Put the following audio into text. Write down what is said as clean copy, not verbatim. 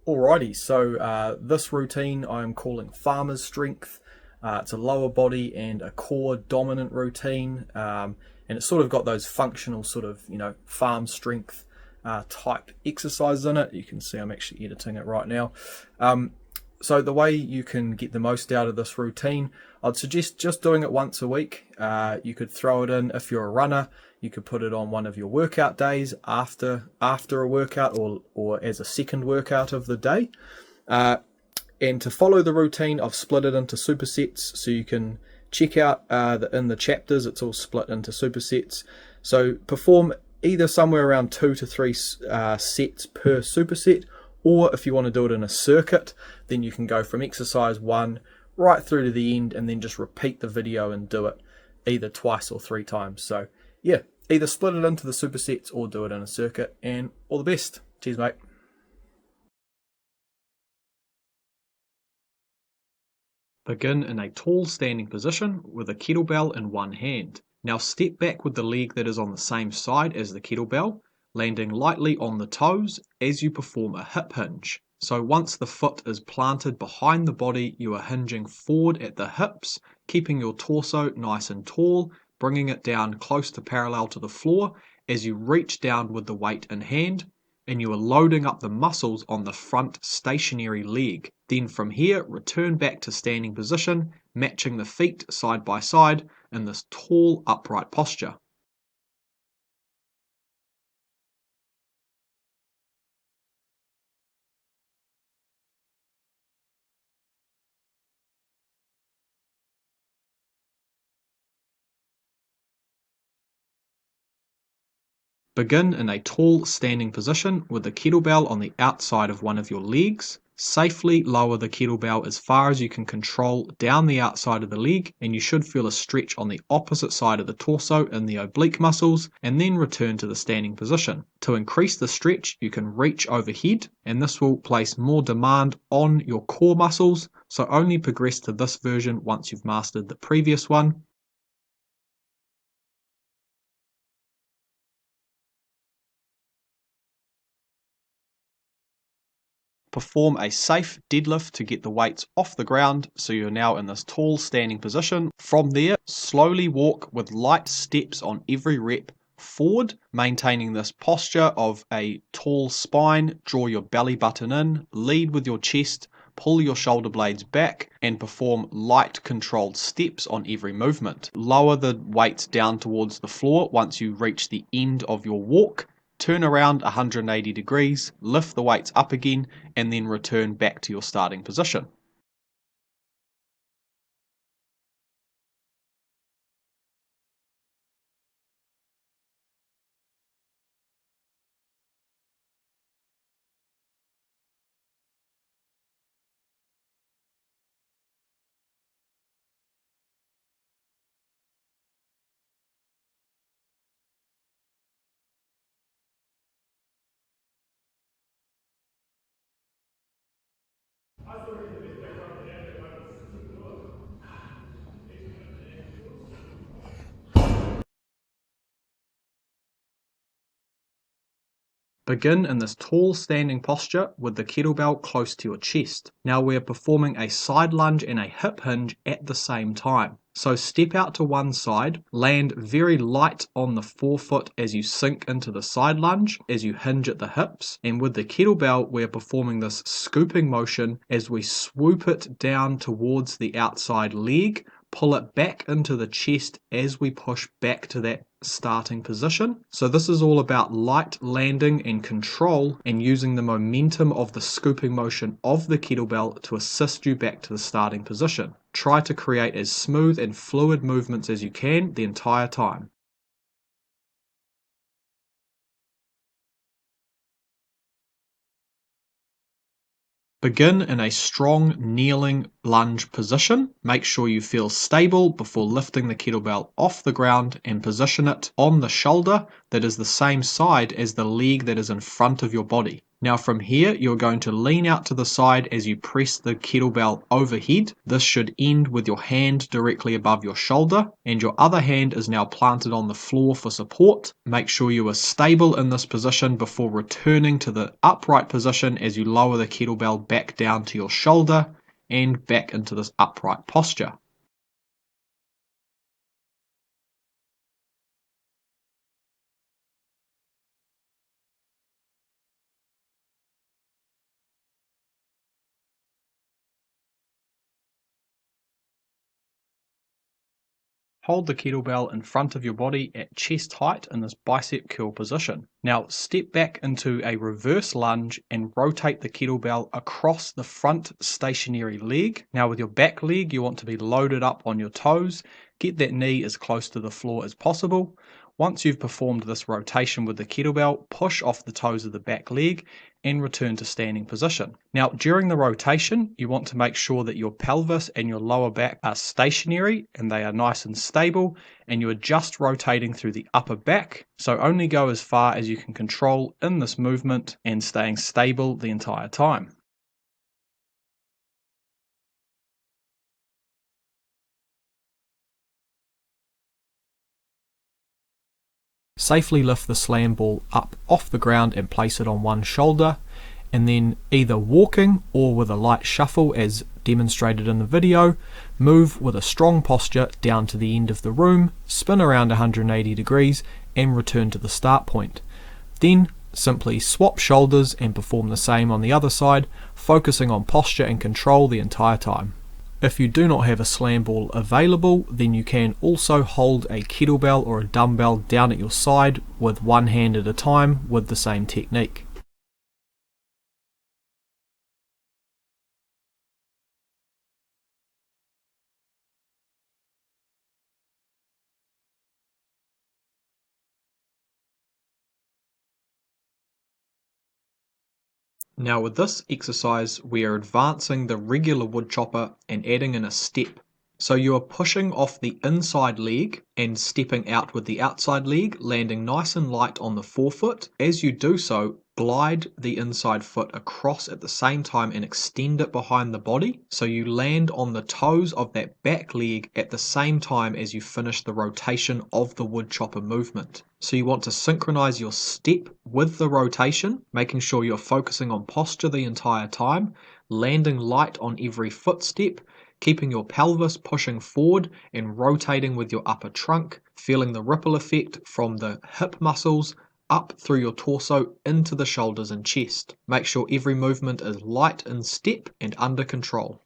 Alrighty, so this routine I'm calling Farmer's Strength. It's a lower body and a core dominant routine, and it's sort of got those functional sort of, farm strength type exercises in it. You can see I'm actually editing it right now. So the way you can get the most out of this routine, I'd suggest just doing it once a week. You could throw it in if you're a runner. You could put it on one of your workout days after a workout, or as a second workout of the day. And to follow the routine, I've split it into supersets, so you can check out in the chapters. It's all split into supersets. So perform either somewhere around 2 to 3 sets per superset, or if you want to do it in a circuit, then you can go from exercise 1 right through to the end and then just repeat the video and do it either twice or 3 times. So yeah, either split it into the supersets or do it in a circuit, and all the best. Cheers, mate. Begin in a tall standing position with a kettlebell in one hand. Now step back with the leg that is on the same side as the kettlebell, landing lightly on the toes as you perform a hip hinge. So once the foot is planted behind the body, you are hinging forward at the hips, keeping your torso nice and tall, bringing it down close to parallel to the floor as you reach down with the weight in hand, and you are loading up the muscles on the front stationary leg. Then from here, return back to standing position, matching the feet side by side in this tall upright posture. Begin in a tall standing position with the kettlebell on the outside of one of your legs. Safely lower the kettlebell as far as you can control down the outside of the leg, and you should feel a stretch on the opposite side of the torso in the oblique muscles, and then return to the standing position. To increase the stretch, you can reach overhead, and this will place more demand on your core muscles, so only progress to this version once you've mastered the previous one. Perform a safe deadlift to get the weights off the ground, so you're now in this tall standing position. From there, slowly walk with light steps on every rep forward, maintaining this posture of a tall spine. Draw your belly button in, lead with your chest, pull your shoulder blades back, and perform light controlled steps on every movement. Lower the weights down towards the floor once you reach the end of your walk. Turn around 180 degrees, lift the weights up again, and then return back to your starting position. Begin in this tall standing posture with the kettlebell close to your chest. Now we're performing a side lunge and a hip hinge at the same time. So step out to one side, land very light on the forefoot as you sink into the side lunge, as you hinge at the hips, and with the kettlebell we're performing this scooping motion as we swoop it down towards the outside leg, pull it back into the chest as we push back to that starting position. So this is all about light landing and control, and using the momentum of the scooping motion of the kettlebell to assist you back to the starting position. Try to create as smooth and fluid movements as you can the entire time. Begin in a strong kneeling lunge position. Make sure you feel stable before lifting the kettlebell off the ground, and position it on the shoulder that is the same side as the leg that is in front of your body. Now from here, you're going to lean out to the side as you press the kettlebell overhead. This should end with your hand directly above your shoulder, and your other hand is now planted on the floor for support. Make sure you are stable in this position before returning to the upright position as you lower the kettlebell back down to your shoulder and back into this upright posture. Hold the kettlebell in front of your body at chest height in this bicep curl position. Now step back into a reverse lunge and rotate the kettlebell across the front stationary leg. Now with your back leg, you want to be loaded up on your toes. Get that knee as close to the floor as possible. Once you've performed this rotation with the kettlebell, push off the toes of the back leg and return to standing position. Now, during the rotation, you want to make sure that your pelvis and your lower back are stationary and they are nice and stable, and you are just rotating through the upper back. So only go as far as you can control in this movement and staying stable the entire time. Safely lift the slam ball up off the ground and place it on one shoulder, and then either walking or with a light shuffle as demonstrated in the video, move with a strong posture down to the end of the room, spin around 180 degrees and return to the start point. Then simply swap shoulders and perform the same on the other side, focusing on posture and control the entire time. If you do not have a slam ball available, then you can also hold a kettlebell or a dumbbell down at your side with one hand at a time with the same technique. Now with this exercise, we are advancing the regular wood chopper and adding in a step. So you are pushing off the inside leg and stepping out with the outside leg, landing nice and light on the forefoot. As you do so, glide the inside foot across at the same time and extend it behind the body. So you land on the toes of that back leg at the same time as you finish the rotation of the wood chopper movement. So you want to synchronize your step with the rotation, making sure you're focusing on posture the entire time, landing light on every footstep, keeping your pelvis pushing forward and rotating with your upper trunk, feeling the ripple effect from the hip muscles up through your torso into the shoulders and chest. Make sure every movement is light in step and under control.